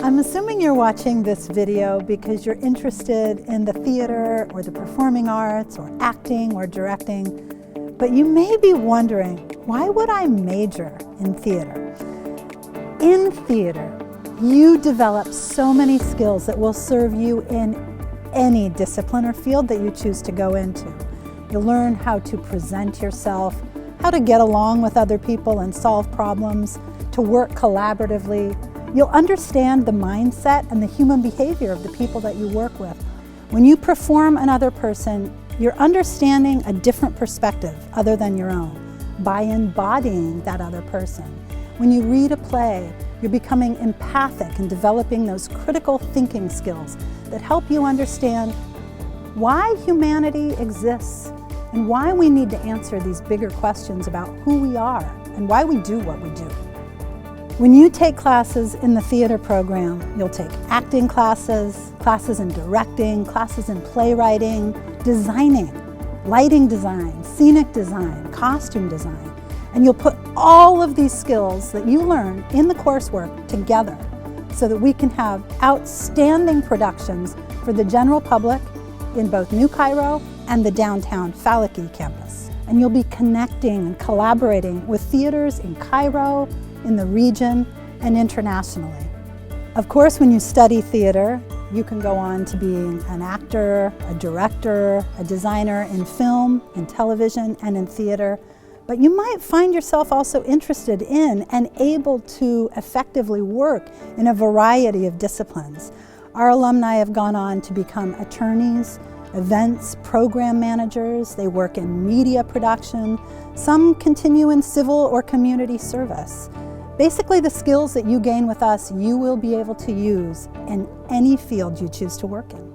I'm assuming you're watching this video because you're interested in the theater or the performing arts or acting or directing, but you may be wondering, why would I major in theater? In theater, you develop so many skills that will serve you in any discipline or field that you choose to go into. You'll learn how to present yourself, how to get along with other people and solve problems, to work collaboratively. You'll understand the mindset and the human behavior of the people that you work with. When you perform another person, you're understanding a different perspective other than your own by embodying that other person. When you read a play, you're becoming empathic and developing those critical thinking skills that help you understand why humanity exists and why we need to answer these bigger questions about who we are and why we do what we do. When you take classes in the theater program, you'll take acting classes, classes in directing, classes in playwriting, designing, lighting design, scenic design, costume design, and you'll put all of these skills that you learn in the coursework together so that we can have outstanding productions for the general public in both New Cairo and the downtown Falaki campus. And you'll be connecting and collaborating with theaters in Cairo, in the region, and internationally. Of course, when you study theater, you can go on to being an actor, a director, a designer in film, in television, and in theater. But you might find yourself also interested in and able to effectively work in a variety of disciplines. Our alumni have gone on to become attorneys, events, program managers. They work in media production. Some continue in civil or community service. Basically, the skills that you gain with us, you will be able to use in any field you choose to work in.